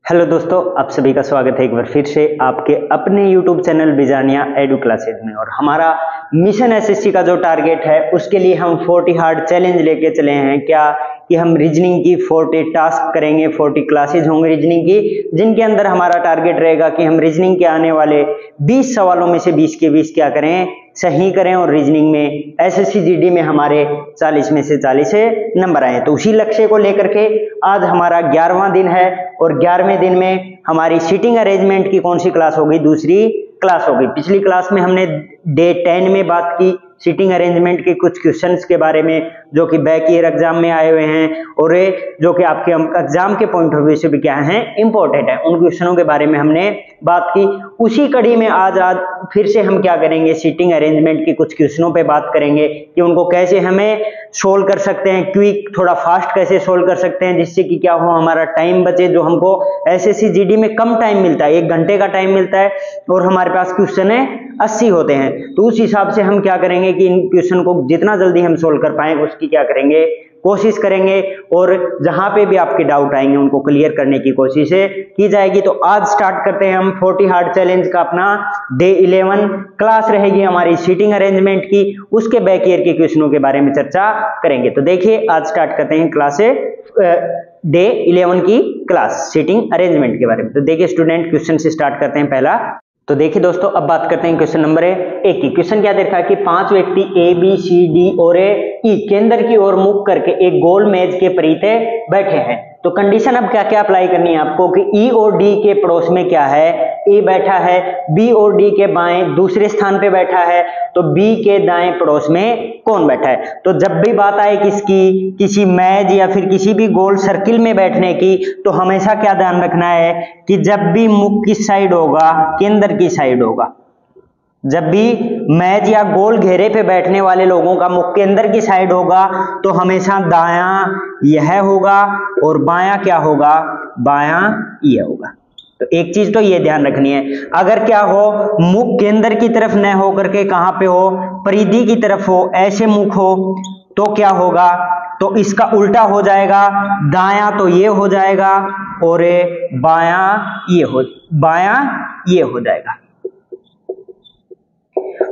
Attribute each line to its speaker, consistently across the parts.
Speaker 1: Hello दोस्तों, आप सभी का स्वागत है एक बार फिर से आपके अपने YouTube channel Bijaniya edu classes में। और हमारा मिशन एसएससी का जो टारगेट है उसके लिए हम 40 हार्ड चैलेंज लेके चले हैं। क्या कि हम रीजनिंग की 40 टास्क करेंगे, 40 क्लासेज होंगे रीजनिंग की, जिनके अंदर हमारा टारगेट रहेगा कि हम रीजनिंग के आने वाले 20 सवालों में से 20 के 20 क्या करें, सही करें। और रीजनिंग में एसएससी जीडी में हमारे 40 में से 40 नंबर आए। तो उसी लक्ष्य को लेकर के आज हमारा 11वां दिन है और 11वें दिन में हमारी सीटिंग अरेंजमेंट की कौन सी क्लास होगी? दूसरी क्लास होगी। पिछली क्लास में हमने डे 10 में बात की सीटिंग अरेंजमेंट के कुछ क्वेश्चंस के बारे में जो कि बैक ईयर एग्जाम में आए हुए हैं और जो कि आपके एग्जाम के पॉइंट ऑफ व्यू से भी क्या है, इंपॉर्टेंट है। उन क्वेश्चनों के बारे में हमने बात की। उसी कड़ी में आज फिर से हम क्या करेंगे, सीटिंग अरेंजमेंट की कुछ क्वेश्चनों पे बात करेंगे कि उनको कैसे हमें सोल्व कर सकते हैं, क्विक थोड़ा फास्ट कैसे सोल्व कर सकते हैं, जिससे कि क्या हो, हमारा टाइम बचे। जो हमको एसएससी जीडी में कम टाइम मिलता है, 1 घंटे का टाइम मिलता है और हमारे पास क्वेश्चन है 80 होते हैं। तो उस हिसाब से हम क्या करेंगे कि इन क्वेश्चन को जितना जल्दी हम सोल्व कर पाए उसकी क्या करेंगे, कोशिश करेंगे। और जहां पे भी आपके डाउट आएंगे उनको क्लियर करने की कोशिश की जाएगी। तो आज स्टार्ट करते हैं हम 40 हार्ड चैलेंज का अपना डे 11 क्लास रहेगी हमारी सीटिंग अरेंजमेंट की। उसके बैक ईयर के क्वेश्चनों के बारे में चर्चा करेंगे। तो देखिए आज स्टार्ट करते हैं क्लास डे 11 की क्लास सीटिंग अरेंजमेंट के बारे में। तो देखिए स्टूडेंट, क्वेश्चन से स्टार्ट करते हैं पहला। तो देखिए दोस्तों, अब बात करते हैं क्वेश्चन नंबर 1 की। क्वेश्चन क्या दे रखा है कि 5 व्यक्ति ए बी सी डी और ई केंद्र की ओर मुख करके एक गोल मेज के परिते बैठे हैं। तो कंडीशन अब क्या क्या अप्लाई करनी है आपको कि ई और डी के पड़ोस में क्या है, ए बैठा है, बी और डी के बाएं दूसरे स्थान पे बैठा है, तो बी के दाएं पड़ोस में कौन बैठा है। तो जब भी बात आए किसकी, किसी मेज या फिर किसी भी गोल सर्किल में बैठने की, तो हमेशा क्या ध्यान रखना है कि जब भी मुख किस साइड होगा, केंद्र की साइड होगा। जब भी मैच या गोल घेरे पे बैठने वाले लोगों का मुख केंद्र की साइड होगा तो हमेशा दायां यह होगा और बायां क्या होगा, बायां यह होगा। तो एक चीज तो ये ध्यान रखनी है, अगर क्या हो मुख केंद्र की तरफ न हो करके कहां पे हो, परिधि की तरफ हो, ऐसे मुख हो, तो क्या होगा, तो इसका उल्टा हो जाएगा। दायां तो ये हो जाएगा और बायां ये हो जाएगा।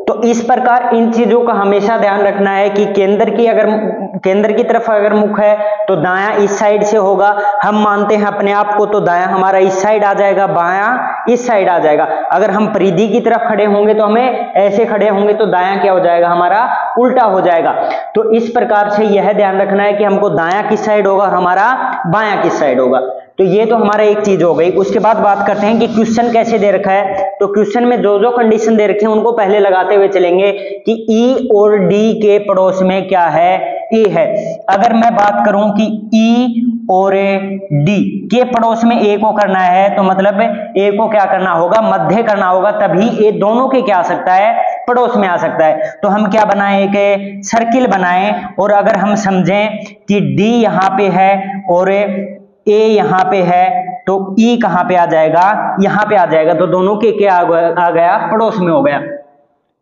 Speaker 1: तो इस प्रकार इन चीजों का हमेशा ध्यान रखना है कि केंद्र की तरफ अगर मुख है तो दायां इस साइड से होगा। हम मानते हैं अपने आप को, तो दायां हमारा इस साइड आ जाएगा, बायां इस साइड आ जाएगा। अगर हम परिधि की तरफ खड़े होंगे तो हमें ऐसे खड़े होंगे तो दायां क्या हो जाएगा, हमारा उल्टा हो जाएगा। तो इस प्रकार से यह ध्यान रखना है कि हमको दायां किस साइड होगा, हमारा बायां किस साइड होगा। तो ये तो हमारा एक चीज हो गई। उसके बाद बात करते हैं कि क्वेश्चन कैसे दे रखा है। तो क्वेश्चन में जो जो कंडीशन दे रखे हैं उनको पहले लगाते हुए चलेंगे कि ई और डी के पड़ोस में क्या है, ए है। अगर मैं बात करूं कि ई और डी के पड़ोस में ए को करना है तो मतलब ए को क्या करना होगा, मध्य करना होगा, तभी ए दोनों के क्या आ सकता है, पड़ोस में आ सकता है। तो हम क्या बनाएं, एक सर्किल बनाएं। और अगर हम समझें कि डी यहां पे है और ए यहां पे है तो ई कहां पे आ जाएगा, यहां पे आ जाएगा। तो दोनों के क्या आ गया, पड़ोस में हो गया।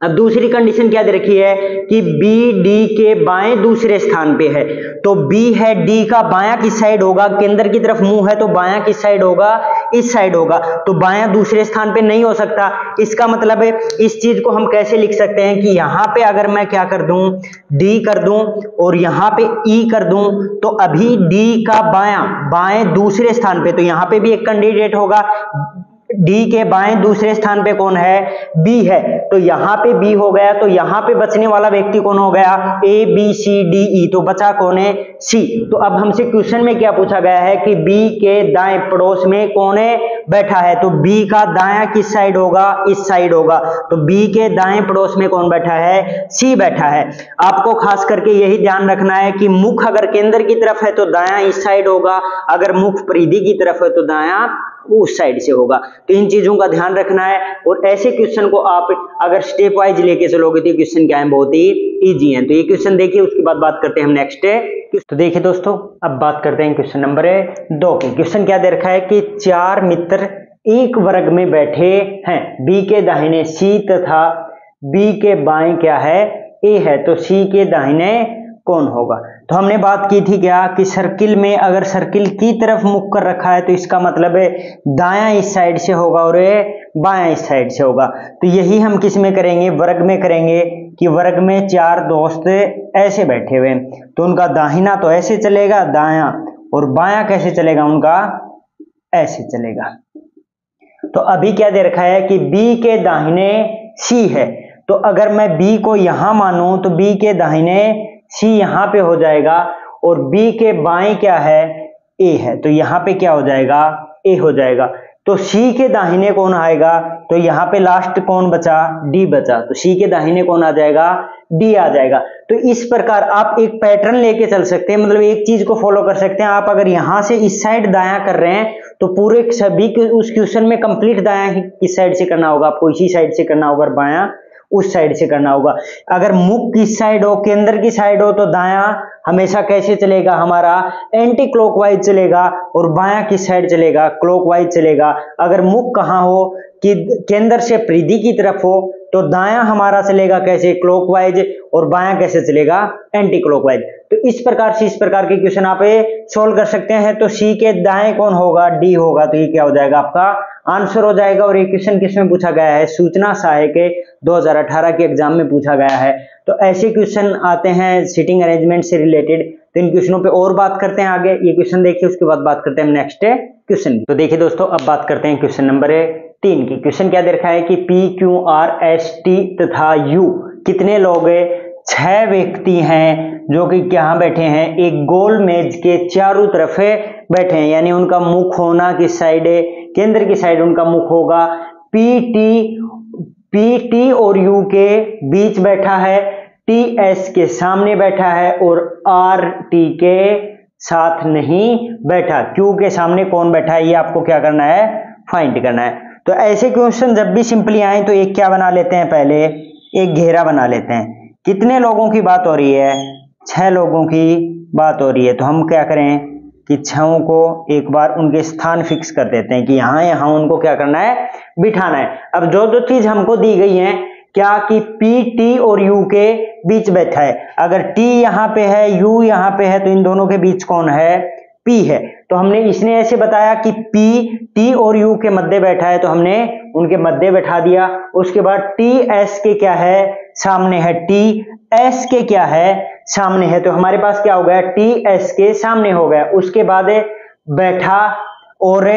Speaker 1: अब दूसरी कंडीशन क्या दे रखी है कि बी डी के बाएं दूसरे स्थान पे है। तो बी है, डी का बायां किस साइड होगा, केंद्र की तरफ मुंह है तो बायां किस साइड होगा, इस साइड होगा। तो बायां दूसरे स्थान पे नहीं हो सकता। इसका मतलब है इस चीज को हम कैसे लिख सकते हैं कि यहां पे अगर मैं क्या कर दूं, डी कर दूं और यहां पे ई कर दूं, तो अभी डी का बाएं दूसरे स्थान पे, तो यहां पे भी एक कैंडिडेट होगा। डी के बाएं दूसरे स्थान पे कौन है, बी है। तो यहां पे बी हो गया, तो यहां पे बचने वाला व्यक्ति कौन हो गया, A B C D E. तो बचा कौन है, सी। तो अब हमसे क्वेश्चन में क्या पूछा गया है कि बी के दाएं पड़ोस में कौन है, बैठा है। तो बी का दायां किस साइड होगा, इस साइड होगा। तो बी के दाएं पड़ोस में कौन बैठा है, सी बैठा है। आपको खास करके यही ध्यान रखना है कि मुख अगर केंद्र की तरफ है तो दायां इस साइड होगा, अगर मुख परिधि की तरफ है तो दायां उस साइड से होगा। तो इन चीजों का ध्यान रखना है। और ऐसे क्वेश्चन को आप अगर स्टेप वाइज लेके चलोगे तो क्वेश्चन क्या है, बहुत ही इजी है। तो ये क्वेश्चन देखिए, उसके बाद बात करते हैं हम नेक्स्ट। तो देखिए दोस्तों, अब बात करते हैं क्वेश्चन नंबर 2 की। क्वेश्चन क्या दे रखा है कि 4 मित्र एक वर्ग में बैठे हैं। बी के दाहिने सी तथा बी के बाएं क्या है, ए है। तो सी के दाहिने कौन होगा। तो हमने बात की थी क्या कि सर्किल में अगर सर्किल की तरफ मुख कर रखा है तो इसका मतलब है दायां इस साइड से होगा और ये बायां इस साइड से होगा। तो यही हम किस में करेंगे, वर्ग में करेंगे कि वर्ग में 4 दोस्त ऐसे बैठे हुए हैं तो उनका दाहिना तो ऐसे चलेगा दायां, और बायां कैसे चलेगा उनका, ऐसे चलेगा। तो अभी क्या दे रखा है कि B के दाहिने C है, तो अगर मैं B को यहां मानूं तो B के दाहिने C यहां पे हो जाएगा और B के बाएं क्या है, A है, तो यहां पे क्या हो जाएगा, A हो जाएगा। तो C के दाहिने कौन आएगा, तो यहां पे लास्ट कौन बचा, D बचा, तो C के दाहिने कौन आ जाएगा, D आ जाएगा। तो इस प्रकार आप एक पैटर्न लेके चल सकते हैं, मतलब एक चीज को फॉलो कर सकते हैं। आप अगर यहां से इस साइड दायां कर रहे हैं तो पूरे सभी उस क्वेश्चन में कंप्लीट दायां ही इस साइड से करना होगा, आपको इसी साइड से करना होगा, बायां उस साइड से करना होगा। अगर मुख किस साइड हो, केंद्र की साइड हो, तो दायां हमेशा कैसे चलेगा, हमारा एंटी क्लॉकवाइज चलेगा, और बायां किस साइड चलेगा, क्लॉकवाइज चलेगा। अगर मुख कहां हो कि केंद्र से परिधि की तरफ हो तो दायां हमारा चलेगा कैसे, क्लॉकवाइज, और बायां कैसे चलेगा, एंटी क्लॉकवाइज। तो इस प्रकार से इस प्रकार के क्वेश्चन आप सोल्व कर सकते हैं। तो सी के दाएं कौन होगा, डी होगा, तो ये क्या हो जाएगा, आपका आंसर हो जाएगा। और ये क्वेश्चन किसमें पूछा गया है, सूचना सहायक के 2018 के एग्जाम में पूछा गया है। तो ऐसे क्वेश्चन आते हैं सीटिंग अरेंजमेंट से रिलेटेड, तो इन क्वेश्चनों पे और बात करते हैं आगे। ये क्वेश्चन देखिए, उसके बाद बात करते हैं हम नेक्स्ट क्वेश्चन। तो देखिए दोस्तों, अब बात करते हैं क्वेश्चन नंबर 3 की। क्वेश्चन क्या दे रखा है कि P, Q, R, S, T तथा U कितने लोग 6 व्यक्ति हैं जो कि यहाँ बैठे हैं, एक गोल मेज के चारों तरफ बैठे हैं, यानी उनका मुख होना किस साइड है, केंद्र की साइड उनका मुख होगा। P और U के बीच बैठा है, T S के सामने बैठा है, और R T के साथ नहीं बैठा। Q के सामने कौन बैठा है, ये आपको क्या करना है, फाइंड करना है। तो ऐसे क्वेश्चन जब भी सिंपली आए तो एक क्या बना लेते हैं, पहले एक घेरा बना लेते हैं। कितने लोगों की बात हो रही है, 6 लोगों की बात हो रही है। तो हम क्या करें कि 6 को एक बार उनके स्थान फिक्स कर देते हैं कि यहाँ यहाँ उनको क्या करना है, बिठाना है। अब जो जो चीज हमको दी गई है क्या कि P, T और U के बीच बैठा है। अगर T यहाँ पे है, U यहाँ पे है, तो इन दोनों के बीच कौन है, P है। तो हमने इसने ऐसे बताया कि P, T और U के मध्य बैठा है, तो हमने उनके मध्य बैठा दिया। उसके बाद T S के क्या है, सामने है, T S के क्या है, सामने है, तो हमारे पास क्या हो गया, T S के सामने हो गया। उसके बाद बैठा और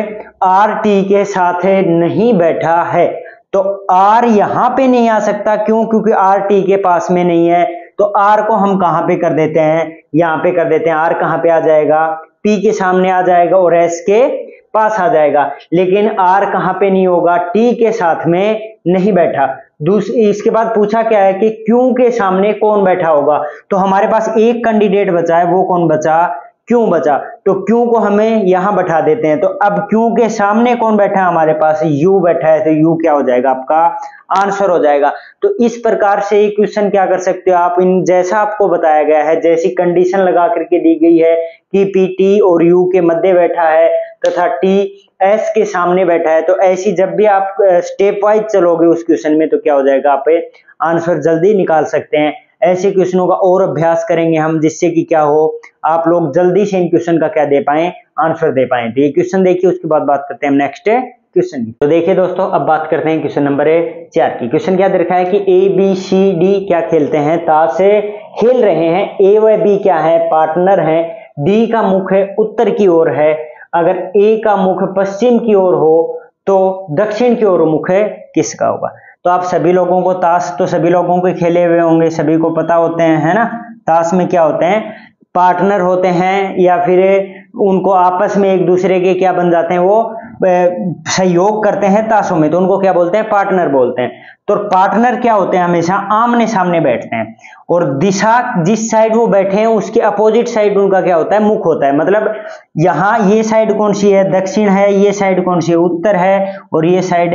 Speaker 1: R T के साथ नहीं बैठा है, तो R यहां पे नहीं आ सकता, क्यों, क्योंकि R T के पास में नहीं है। तो R को हम कहां पे कर देते हैं, यहां पे कर देते हैं। R कहां पे आ जाएगा, P के सामने आ जाएगा और S के पास आ जाएगा। लेकिन R कहां पे नहीं होगा, T के साथ में नहीं बैठा। दूसरी इसके बाद पूछा क्या है कि Q के सामने कौन बैठा होगा। तो हमारे पास एक कैंडिडेट बचा है, वो कौन बचा, Q बचा। तो Q को हमें यहां बैठा देते हैं। तो अब Q के सामने कौन बैठा है, हमारे पास U बैठा है, तो U क्या हो जाएगा, आपका आंसर हो जाएगा। तो इस प्रकार से ये क्वेश्चन क्या कर सकते हो आप, इन जैसा आपको बताया गया है, जैसी कंडीशन लगा करके दी गई है कि P, T और U के मध्य बैठा है तथा T S के सामने बैठा है, तो ऐसी जब भी आप स्टेप वाइज चलोगे उस क्वेश्चन में, तो क्या हो जाएगा, आप आंसर जल्दी निकाल सकते हैं। ऐसे क्वेश्चनों का और अभ्यास करेंगे हम, जिससे कि क्या हो, आप लोग जल्दी से इन क्वेश्चन का क्या दे पाए, आंसर दे पाए। तो ये क्वेश्चन देखिए, उसके बाद बात करते हैं हम नेक्स्ट क्वेश्चन की। तो देखिए दोस्तों, अब बात करते हैं क्वेश्चन नंबर 4 की। क्वेश्चन क्या दे रखा है कि A, B, C, D क्या खेलते हैं, ताश से खेल रहे हैं। A व B क्या है, पार्टनर है। D का मुख उत्तर की ओर है। अगर A का मुख पश्चिम की ओर हो तो दक्षिण की ओर मुख किसका होगा। तो आप सभी लोगों को ताश तो सभी लोगों को खेले हुए होंगे, सभी को पता होते हैं, है ना। ताश में क्या होते हैं, पार्टनर होते हैं, या फिर उनको आपस में एक दूसरे के क्या बन जाते हैं, वो सहयोग करते हैं ताशों में, तो उनको क्या बोलते हैं, पार्टनर बोलते हैं। तो पार्टनर क्या होते हैं, हमेशा आमने सामने बैठते हैं, और दिशा जिस साइड वो बैठे हैं उसके अपोजिट साइड उनका क्या होता है, मुख होता है। मतलब यहाँ ये साइड कौन सी है, दक्षिण है, ये साइड कौन सी है, उत्तर है, और ये साइड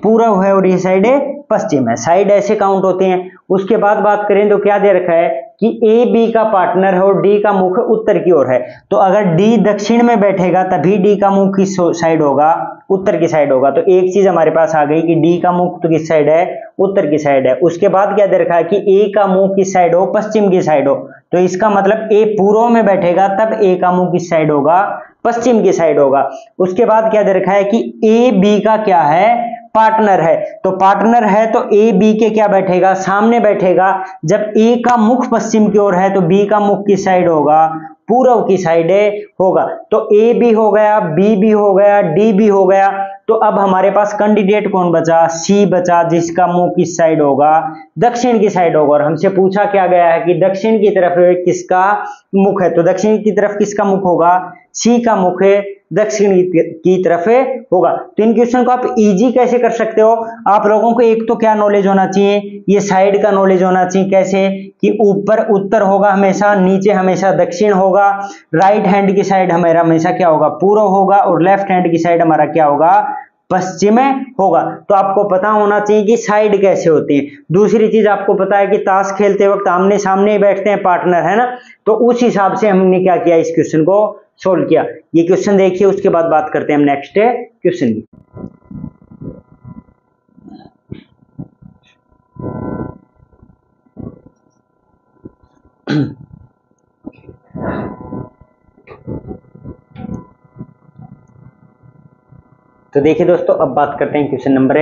Speaker 1: पूर्व है, और ये साइड पश्चिम है। साइड ऐसे काउंट होते हैं। उसके बाद बात करें तो क्या दे रखा है कि A, B का पार्टनर है और D का मुख उत्तर की ओर है। तो अगर D दक्षिण में बैठेगा तभी D का मुख किस साइड होगा, उत्तर की साइड होगा। तो एक चीज हमारे पास आ गई कि D का मुख तो किस साइड है, उत्तर की साइड है। उसके बाद क्या दे रखा है कि A का मुख किस साइड हो, पश्चिम की साइड हो। तो इसका मतलब ए पूर्व में बैठेगा तब ए का मुंह किस साइड होगा, पश्चिम की साइड होगा। उसके बाद क्या दे रखा है कि ए बी का क्या है, पार्टनर है। तो पार्टनर है तो ए बी के क्या बैठेगा, सामने बैठेगा। जब ए का मुख पश्चिम की ओर है तो बी का मुख किस साइड होगा, पूर्व की साइड होगा। तो ए भी हो गया, बी भी हो गया, डी भी हो गया। तो अब हमारे पास कैंडिडेट कौन बचा, सी बचा, जिसका मुंह किस साइड होगा, दक्षिण की साइड होगा। और हमसे पूछा क्या गया है कि दक्षिण की तरफ किसका मुख है, तो दक्षिण की तरफ किसका मुख होगा, सी का मुख है दक्षिण की तरफ होगा। तो इन क्वेश्चन को आप इजी कैसे कर सकते हो, आप लोगों को एक तो क्या नॉलेज होना चाहिए, ये साइड का नॉलेज होना चाहिए। कैसे कि ऊपर उत्तर होगा हमेशा, नीचे हमेशा दक्षिण होगा, राइट हैंड की साइड हमारा हमेशा क्या होगा, पूर्व होगा, और लेफ्ट हैंड की साइड हमारा क्या होगा, पश्चिम होगा। तो आपको पता होना चाहिए कि साइड कैसे होती है। दूसरी चीज आपको पता है कि ताश खेलते वक्त आमने सामने ही बैठते हैं पार्टनर, है ना। तो उस हिसाब से हमने क्या किया, इस क्वेश्चन को सोल्व किया। ये क्वेश्चन देखिए, उसके बाद बात करते हैं हम नेक्स्ट क्वेश्चन की। तो देखिए दोस्तों, अब बात करते हैं क्वेश्चन नंबर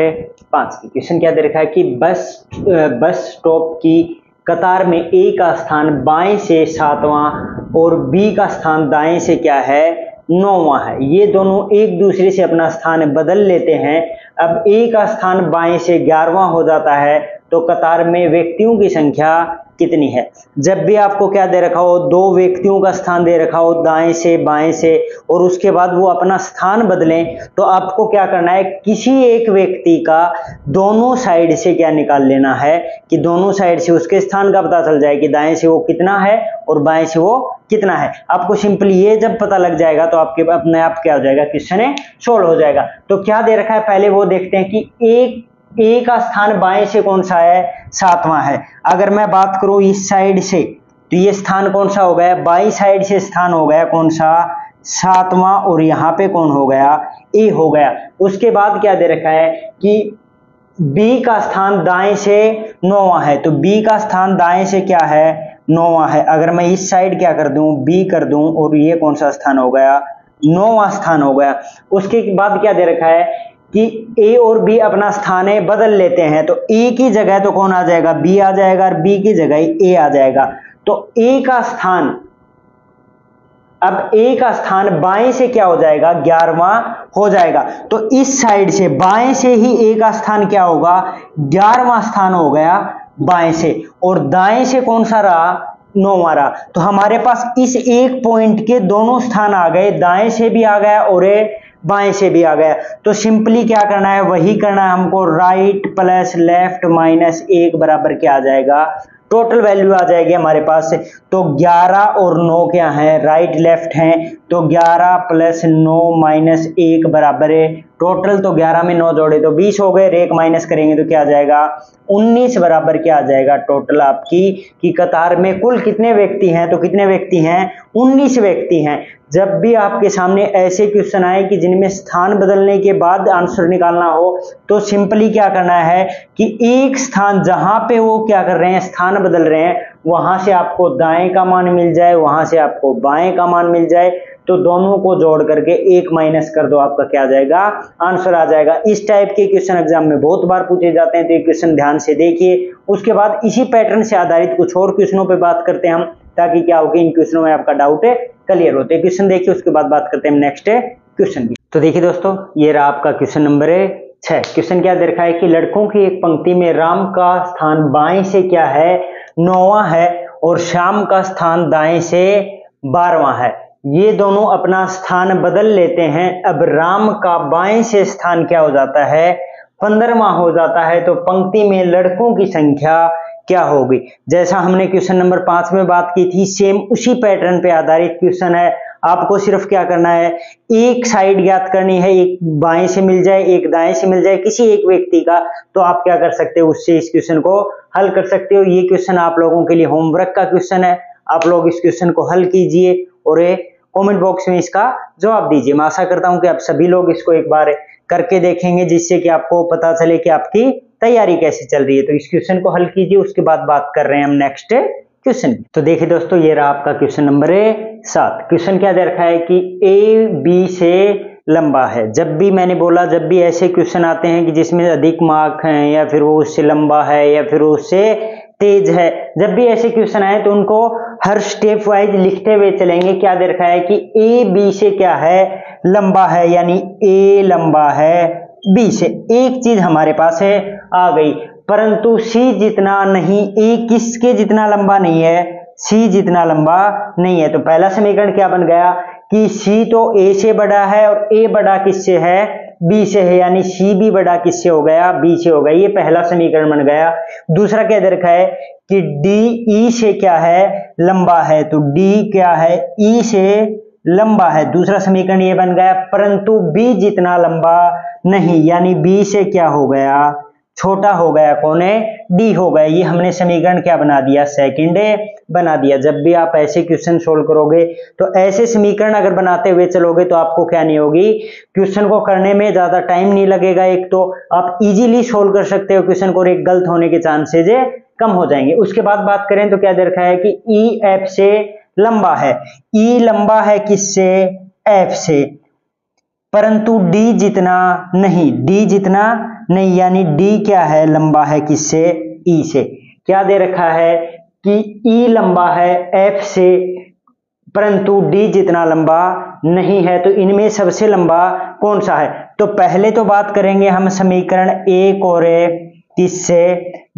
Speaker 1: 5 की। क्वेश्चन क्या दे रखा है कि बस स्टॉप की कतार में ए का स्थान बाएं से 7वां और बी का स्थान दाएं से क्या है, 9वां है। ये दोनों एक दूसरे से अपना स्थान बदल लेते हैं। अब ए का स्थान बाएं से 11वां हो जाता है, तो कतार में व्यक्तियों की संख्या कितनी है। जब भी आपको क्या दे रखा हो, दो व्यक्तियों का स्थान दे रखा हो दाएं से बाएं से, और उसके बाद वो अपना स्थान बदलें, तो आपको क्या करना है, किसी एक व्यक्ति का दोनों साइड से क्या निकाल लेना है कि दोनों साइड से उसके स्थान का पता चल जाए कि दाएं से वो कितना है और बाएं से वो कितना है। आपको सिंपली ये जब पता लग जाएगा तो आपके अपने आप क्या हो जाएगा, क्वेश्चन सोल्व हो जाएगा। तो क्या दे रखा है, पहले वो देखते हैं कि ए का स्थान बाएं से कौन सा है, 7वां है। अगर मैं बात करूं इस साइड से, तो ये स्थान कौन सा हो गया, बाई साइड से स्थान हो गया कौन सा, 7वां, और यहाँ पे कौन हो गया, ए हो गया। उसके बाद क्या दे रखा है कि बी का स्थान दाएं से 9वां है, तो बी का स्थान दाएं से क्या है, 9वां है। अगर मैं इस साइड क्या कर दूं, बी कर दूं, और ये कौन सा स्थान हो गया, 9वां स्थान हो गया। उसके बाद क्या दे रखा है कि ए और बी अपना स्थान बदल लेते हैं, तो ए की जगह तो कौन आ जाएगा, बी आ जाएगा, और बी की जगह ए आ जाएगा। तो ए का स्थान, अब ए का स्थान बाएं से क्या हो जाएगा, 11वां हो जाएगा। तो इस साइड से बाएं से ही ए का स्थान क्या होगा, 11वां स्थान हो गया बाएं से, और दाएं से कौन सा रहा, 9वां रहा। तो हमारे पास इस एक पॉइंट के दोनों स्थान आ गए, दाएं से भी आ गया और बाएं से भी आ गया। तो सिंपली क्या करना है, वही करना है हमको, राइट प्लस लेफ्ट माइनस 1 बराबर क्या आ जाएगा, टोटल वैल्यू आ जाएगी हमारे पास। तो 11 और 9 क्या है, राइट लेफ्ट हैं, तो 11 प्लस 9 माइनस 1 बराबर है टोटल, तो 11 में 9 जोड़े तो 20 हो गए, एक माइनस करेंगे तो क्या आ जाएगा, 19 बराबर क्या आ जाएगा टोटल आपकी, कि कतार में कुल कितने व्यक्ति हैं, तो कितने व्यक्ति हैं, 19 व्यक्ति हैं। जब भी आपके सामने ऐसे क्वेश्चन आए कि जिनमें स्थान बदलने के बाद आंसर निकालना हो, तो सिंपली क्या करना है कि एक स्थान जहां पे वो क्या कर रहे हैं, स्थान बदल रहे हैं, वहां से आपको दाएं का मान मिल जाए, वहां से आपको बाएं का मान मिल जाए, तो दोनों को जोड़ करके 1 माइनस कर दो, आपका क्या आ जाएगा, आंसर आ जाएगा। इस टाइप के क्वेश्चन एग्जाम में बहुत बार पूछे जाते हैं, तो ये क्वेश्चन ध्यान से देखिए। उसके बाद इसी पैटर्न से आधारित कुछ और क्वेश्चनों पे बात करते हैं हम, ताकि क्या हो कि इन क्वेश्चनों में आपका डाउट क्लियर होते हैं। क्वेश्चन देखिए, उसके बाद बात करते हैं नेक्स्ट क्वेश्चन की। तो देखिए दोस्तों, ये रहा आपका क्वेश्चन नंबर 6। क्वेश्चन क्या दे रखा है कि लड़कों की एक पंक्ति में राम का स्थान बाएं से क्या है, 9वां है, और श्याम का स्थान दाएं से 12वां है। ये दोनों अपना स्थान बदल लेते हैं। अब राम का बाएं से स्थान क्या हो जाता है, 15वां हो जाता है। तो पंक्ति में लड़कों की संख्या क्या होगी, जैसा हमने क्वेश्चन नंबर 5 में बात की थी, सेम उसी पैटर्न पे आधारित क्वेश्चन है। आपको सिर्फ क्या करना है, एक साइड ज्ञात करनी है, एक बाएं से मिल जाए, एक दाएं से मिल जाए, किसी एक व्यक्ति का, तो आप क्या कर सकते हो, उससे इस क्वेश्चन को हल कर सकते हो। ये क्वेश्चन आप लोगों के लिए होमवर्क का क्वेश्चन है, आप लोग इस क्वेश्चन को हल कीजिए और कमेंट बॉक्स में इसका जवाब दीजिए। मैं आशा करता हूं कि आप सभी लोग इसको एक बार करके देखेंगे, जिससे कि आपको पता चले कि आपकी तैयारी कैसे चल रही है। तो इस क्वेश्चन को हल कीजिए, उसके बाद बात कर रहे हैं हम नेक्स्ट क्वेश्चन। तो देखिए दोस्तों, ये रहा आपका क्वेश्चन नंबर 7। क्वेश्चन क्या दे रखा है कि ए बी से लंबा है। जब भी मैंने बोला, जब भी ऐसे क्वेश्चन आते हैं कि जिसमें अधिक मार्क हैं या फिर वो उससे लंबा है या फिर वो उससे तेज है, जब भी ऐसे क्वेश्चन आए तो उनको हर स्टेप वाइज लिखते हुए चलेंगे। क्या दे रखा है कि ए बी से क्या है, लंबा है, यानी ए लंबा है बी से। एक चीज हमारे पास है आ गई, परंतु सी जितना नहीं, ए किसके जितना लंबा नहीं है, सी जितना लंबा नहीं है। तो पहला समीकरण क्या बन गया कि सी तो ए से बड़ा है और ए बड़ा किससे है, बी से है, यानी सी भी बड़ा किससे हो गया, बी से हो गया। ये पहला समीकरण बन गया। दूसरा क्या दे रखा है कि डी ई से क्या है, लंबा है। तो डी क्या है, ई से लंबा है। दूसरा समीकरण ये बन गया, परंतु बी जितना लंबा नहीं, यानी बी से क्या हो गया, छोटा हो गया। कौन है, डी हो गया। ये हमने समीकरण क्या बना दिया, सेकंड बना दिया। जब भी आप ऐसे क्वेश्चन सोल्व करोगे तो ऐसे समीकरण अगर बनाते हुए चलोगे तो आपको क्या नहीं होगी, क्वेश्चन को करने में ज्यादा टाइम नहीं लगेगा। एक तो आप इजीली सोल्व कर सकते हो क्वेश्चन को, और एक गलत होने के चांसेज कम हो जाएंगे। उसके बाद बात करें तो क्या दे रखा है कि ई एफ से लंबा है। ई लंबा है किससे, एफ से, परंतु डी जितना नहीं, डी जितना नहीं, यानी डी क्या है, लंबा है किससे, ई से। क्या दे रखा है कि ई लंबा है एफ से, परंतु डी जितना लंबा नहीं है। तो इनमें सबसे लंबा कौन सा है। तो पहले तो बात करेंगे हम समीकरण 1 और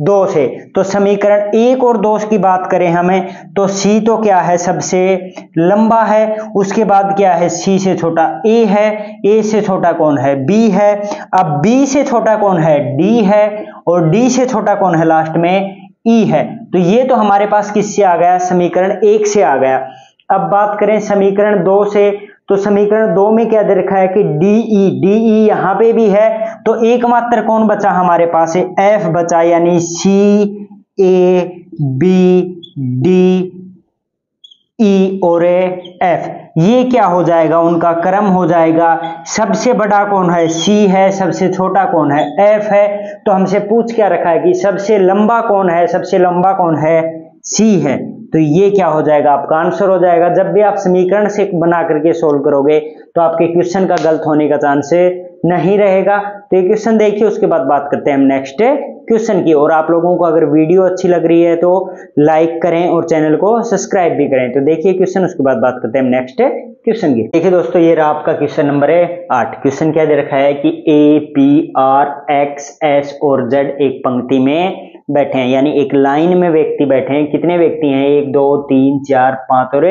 Speaker 1: 2 से। तो समीकरण 1 और 2 की बात करें हमें, तो सी तो क्या है, सबसे लंबा है। उसके बाद क्या है, सी से छोटा ए है, ए से छोटा कौन है, बी है। अब बी से छोटा कौन है, डी है, और डी से छोटा कौन है, लास्ट में ई है। तो ये तो हमारे पास किससे आ गया, समीकरण 1 से आ गया। अब बात करें समीकरण 2 से, तो समीकरण 2 में क्या दे रखा है कि डीई, डीई यहां पे भी है। तो एकमात्र कौन बचा हमारे पास है, एफ बचा, यानी सी ए बी डी ई और एफ। ये क्या हो जाएगा, उनका क्रम हो जाएगा। सबसे बड़ा कौन है, सी है, सबसे छोटा कौन है, एफ है। तो हमसे पूछ क्या रखा है कि सबसे लंबा कौन है, सबसे लंबा कौन है, सी है। तो ये क्या हो जाएगा, आपका आंसर हो जाएगा। जब भी आप समीकरण से बना करके सोल्व करोगे तो आपके क्वेश्चन का गलत होने का चांस नहीं रहेगा। तो ये क्वेश्चन देखिए, उसके बाद बात करते हैं हम नेक्स्ट क्वेश्चन की। और आप लोगों को अगर वीडियो अच्छी लग रही है तो लाइक करें और चैनल को सब्सक्राइब भी करें। तो देखिए क्वेश्चन, उसके बाद बात करते हैं हम नेक्स्ट क्वेश्चन की। देखिए दोस्तों, ये रहा आपका क्वेश्चन नंबर 8। क्वेश्चन क्या दे रखा है कि A P R x S और जेड एक पंक्ति में बैठे हैं, यानी एक लाइन में व्यक्ति बैठे हैं। कितने व्यक्ति हैं, 1 2 3 4 5 और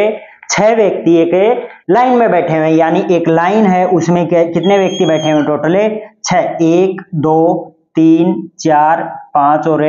Speaker 1: 6 व्यक्ति एक लाइन में बैठे हुए हैं। यानी एक लाइन है, उसमें कितने व्यक्ति बैठे हुए, टोटल 6, 1 2 3 4 5 और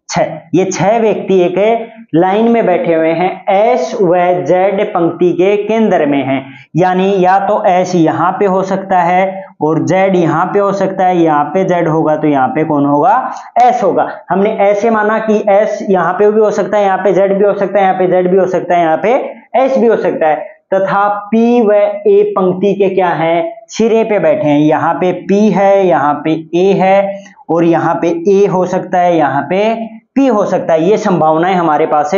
Speaker 1: 6। ये 6 व्यक्ति एक लाइन में बैठे हुए हैं। एस व जेड पंक्ति के केंद्र में हैं, यानी या तो एस यहाँ पे हो सकता है और जेड यहाँ पे हो सकता है। यहाँ पे जेड होगा तो यहाँ पे कौन होगा, एस होगा। हमने ऐसे माना कि एस यहाँ पे भी हो सकता है, यहाँ पे जेड भी हो सकता है, यहाँ पे जेड भी हो सकता है, यहाँ पे एस भी हो सकता है। तथा पी व ए पंक्ति के क्या है, सिरे पे बैठे हैं। यहाँ पे पी है, यहाँ पे ए है, और यहाँ पे ए हो सकता है, यहाँ पे पी हो सकता है। ये संभावनाएं हमारे पास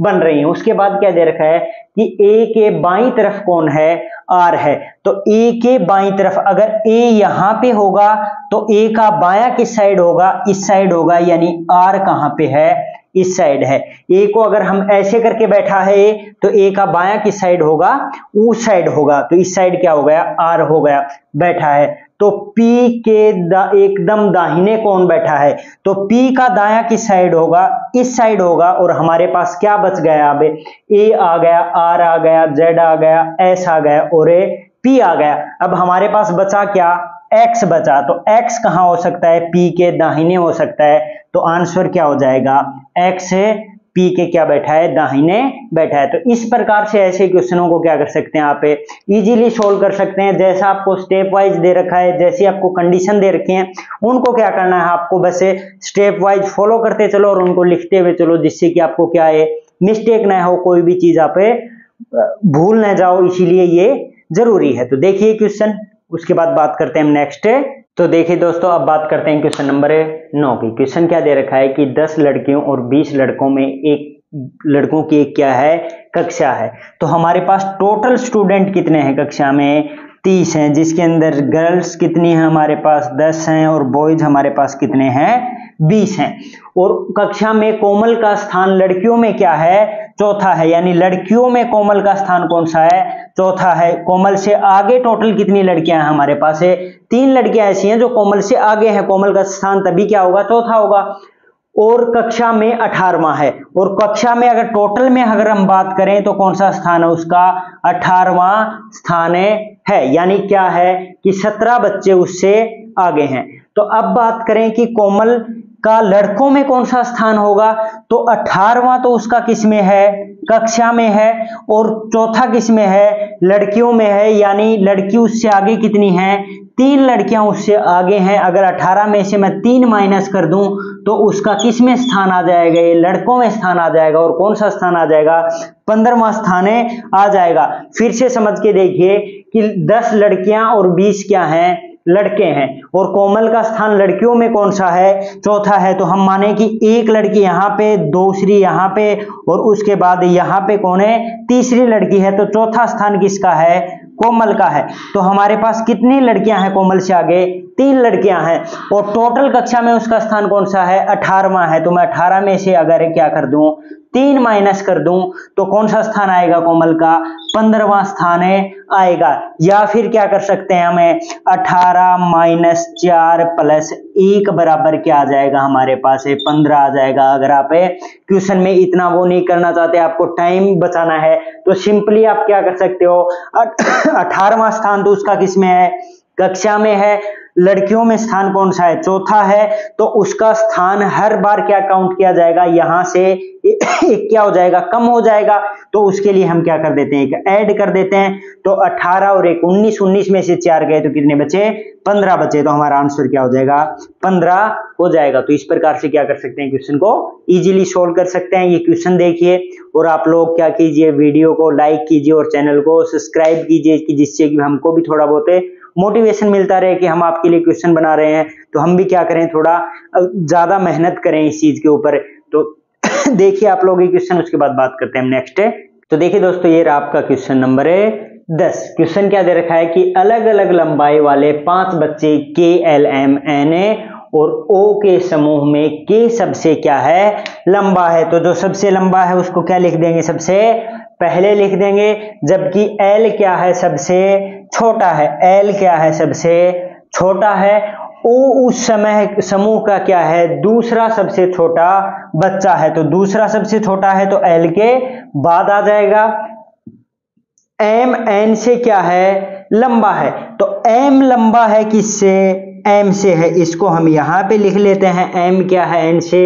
Speaker 1: बन रही हैं। उसके बाद क्या दे रखा है कि ए के बाईं तरफ कौन है, आर है। तो ए के बाईं तरफ अगर ए यहां पे होगा तो ए का बायां किस साइड होगा, इस साइड होगा, यानी आर कहां पे है, इस साइड है। ए को अगर हम ऐसे करके बैठा है तो ए का बायां किस साइड होगा, उस साइड होगा। तो इस साइड क्या हो गया, आर हो गया, बैठा है। तो P के एकदम दाहिने कौन बैठा है, तो P का दायां किस साइड होगा, इस साइड होगा। और हमारे पास क्या बच गया, अब A आ गया, R आ गया, Z आ गया, S आ गया और P आ गया। अब हमारे पास बचा क्या, X बचा। तो X कहां हो सकता है, P के दाहिने हो सकता है। तो आंसर क्या हो जाएगा, X P के क्या बैठा है, दाहिने बैठा है। तो इस प्रकार से ऐसे क्वेश्चनों को क्या कर सकते हैं, आप इजीली सोल्व कर सकते हैं। जैसा आपको स्टेप वाइज दे रखा है, जैसी आपको कंडीशन दे रखी है, उनको क्या करना है, आपको बस स्टेप वाइज फॉलो करते चलो और उनको लिखते हुए चलो, जिससे कि आपको क्या है, मिस्टेक ना हो, कोई भी चीज आप भूल ना जाओ। इसीलिए ये जरूरी है। तो देखिए क्वेश्चन, उसके बाद बात करते हैं हम नेक्स्ट। तो देखिए दोस्तों, अब बात करते हैं क्वेश्चन नंबर 9 की। क्वेश्चन क्या दे रखा है कि 10 लड़कियों और 20 लड़कों में एक लड़कों की एक क्या है, कक्षा है। तो हमारे पास टोटल स्टूडेंट कितने हैं कक्षा में, 30 हैं, जिसके अंदर गर्ल्स कितनी हैं हमारे पास, 10 हैं, और बॉयज हमारे पास कितने हैं, 20 हैं। और कक्षा में कोमल का स्थान लड़कियों में क्या है, चौथा है, यानी लड़कियों में कोमल का स्थान कौन सा है, चौथा है। कोमल से आगे टोटल कितनी लड़कियां हैं हमारे पास है, 3 लड़कियां ऐसी हैं जो कोमल से आगे हैं, कोमल का स्थान तभी क्या होगा, चौथा होगा। और कक्षा में 18वां है, और कक्षा में अगर टोटल में अगर हम बात करें तो कौन सा स्थान है उसका, 18वां स्थान है, यानी क्या है कि 17 बच्चे उससे आगे हैं। तो अब बात करें कि कोमल का लड़कों में कौन सा स्थान होगा, तो 18वां तो उसका किस में है, कक्षा में है, और चौथा किस में है, लड़कियों में है, यानी लड़की उससे आगे कितनी है, 3 लड़कियां उससे आगे हैं। अगर 18 में से मैं 3 माइनस कर दूं तो उसका किस में स्थान आ जाएगा, ये लड़कों में स्थान आ जाएगा, और कौन सा स्थान आ जाएगा, 15वां स्थान आ जाएगा। फिर से समझ के देखिए कि 10 लड़कियां और 20 क्या हैं, लड़के हैं, और कोमल का स्थान लड़कियों में कौन सा है, चौथा है। तो हम माने कि एक लड़की यहाँ पे, दूसरी यहाँ पे, और उसके बाद यहाँ पे कौन है, तीसरी लड़की है। तो चौथा स्थान किसका है, कोमल का है। तो हमारे पास कितनी लड़कियां हैं कोमल से आगे, 3 लड़कियां हैं, और टोटल कक्षा में उसका स्थान कौन सा है, 18वां है। तो मैं 18 में से अगर क्या कर दूं, 3 माइनस कर दूं तो कौन सा स्थान आएगा कोमल का, 15वां स्थान आएगा। या फिर क्या कर सकते हैं हमें, 18 माइनस 4 प्लस 1 बराबर क्या आ जाएगा हमारे पास है, 15 आ जाएगा। अगर आप क्वेश्चन में इतना वो नहीं करना चाहते, आपको टाइम बचाना है, तो सिंपली आप क्या कर सकते हो, 18वां स्थान तो उसका किस में है, कक्षा में है। लड़कियों में स्थान कौन सा है, चौथा है। तो उसका स्थान हर बार क्या काउंट किया जाएगा, यहां से एक क्या हो जाएगा, कम हो जाएगा। तो उसके लिए हम क्या कर देते हैं, एक ऐड कर देते हैं। तो 18 और 1 19, 19 में से 4 गए तो कितने बचे, 15 बचे। तो हमारा आंसर क्या हो जाएगा, 15 हो जाएगा। तो इस प्रकार से क्या कर सकते हैं, क्वेश्चन को इजीली सोल्व कर सकते हैं। ये क्वेश्चन देखिए, और आप लोग क्या कीजिए, वीडियो को लाइक कीजिए और चैनल को सब्सक्राइब कीजिए, कि जिससे कि हमको भी थोड़ा बहुत मोटिवेशन मिलता रहे कि हम आपके लिए क्वेश्चन बना रहे हैं, तो हम भी क्या करें, थोड़ा ज्यादा मेहनत करें इस चीज के ऊपर। तो देखिए आप लोग ये क्वेश्चन, उसके बाद बात करते हैं हम नेक्स्ट। तो देखिए दोस्तों, ये रहा आपका क्वेश्चन नंबर 10। क्वेश्चन क्या दे रखा है कि अलग अलग लंबाई वाले 5 बच्चे के, एल, एम, एन और ओ के समूह में के सबसे क्या है, लंबा है। तो जो सबसे लंबा है उसको क्या लिख देंगे, सबसे पहले लिख देंगे, जबकि एल क्या है, सबसे छोटा है। एल क्या है, सबसे छोटा है। ओ उस समय समूह का क्या है, दूसरा सबसे छोटा बच्चा है। तो दूसरा सबसे छोटा है तो एल के बाद आ जाएगा। एम एन से क्या है, लंबा है। तो एम लंबा है किससे, एम से है। इसको हम यहां पे लिख लेते हैं, एम क्या है, एन से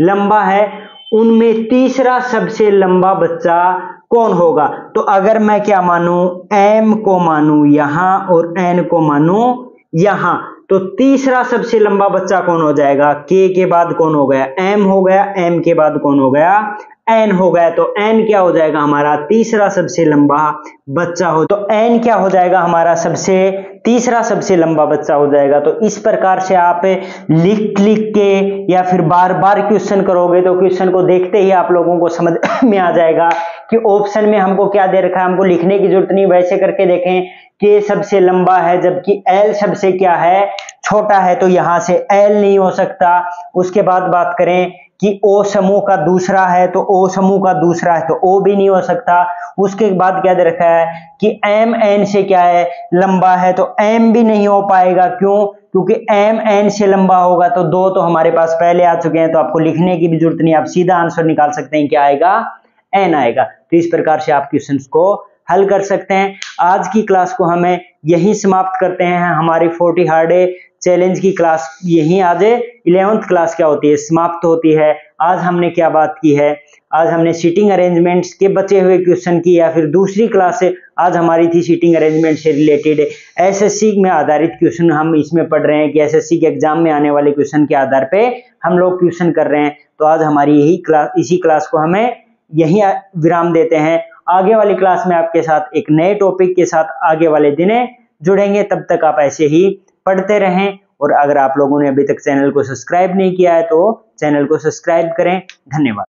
Speaker 1: लंबा है। उनमें तीसरा सबसे लंबा बच्चा कौन होगा। तो अगर मैं क्या मानूं, एम को मानूं यहां और एन को मानूं यहां, तो तीसरा सबसे लंबा बच्चा कौन हो जाएगा, के बाद कौन हो गया, एम हो गया। एम के बाद कौन हो गया, एन हो गया। तो एन क्या हो जाएगा हमारा, तीसरा सबसे लंबा बच्चा हो। तो एन क्या हो जाएगा हमारा, सबसे तीसरा सबसे लंबा बच्चा हो जाएगा। तो इस प्रकार से आप लिख के या फिर बार बार क्वेश्चन करोगे तो क्वेश्चन को देखते ही आप लोगों को समझ में आ जाएगा कि ऑप्शन में हमको क्या दे रखा है, हमको लिखने की जरूरत नहीं। वैसे करके देखें, के सबसे लंबा है जबकि एल सबसे क्या है, छोटा है। तो यहां से एल नहीं हो सकता। उसके बाद बात करें कि ओ समूह का दूसरा है, तो ओ समूह का दूसरा है तो ओ भी नहीं हो सकता। उसके बाद क्या दे रखा है कि एम एन से क्या है, लंबा है। तो एम भी नहीं हो पाएगा, क्यों, क्योंकि एम एन से लंबा होगा तो 2 तो हमारे पास पहले आ चुके हैं, तो आपको लिखने की भी जरूरत नहीं, आप सीधा आंसर निकाल सकते हैं, क्या आएगा, एन आएगा। तो इस प्रकार से आप क्वेश्चंस को हल कर सकते हैं। आज की क्लास को हमें यहीं समाप्त करते हैं। हमारी 40 हार्ड चैलेंज की क्लास यहीं आज 11th क्लास क्या होती है, समाप्त होती है। आज हमने क्या बात की है, आज हमने सीटिंग अरेंजमेंट्स के बचे हुए क्वेश्चन की, या फिर दूसरी क्लास आज हमारी थी सीटिंग अरेंजमेंट से रिलेटेड एसएससी में आधारित क्वेश्चन हम इसमें पढ़ रहे हैं कि एसएससी के एग्जाम में आने वाले क्वेश्चन के आधार पे हम लोग क्वेश्चन कर रहे हैं। तो आज हमारी यही क्लास, इसी क्लास को हमें यहीं विराम देते हैं। आगे वाली क्लास में आपके साथ एक नए टॉपिक के साथ आगे वाले दिन जुड़ेंगे। तब तक आप ऐसे ही पढ़ते रहें, और अगर आप लोगों ने अभी तक चैनल को सब्सक्राइब नहीं किया है तो चैनल को सब्सक्राइब करें। धन्यवाद।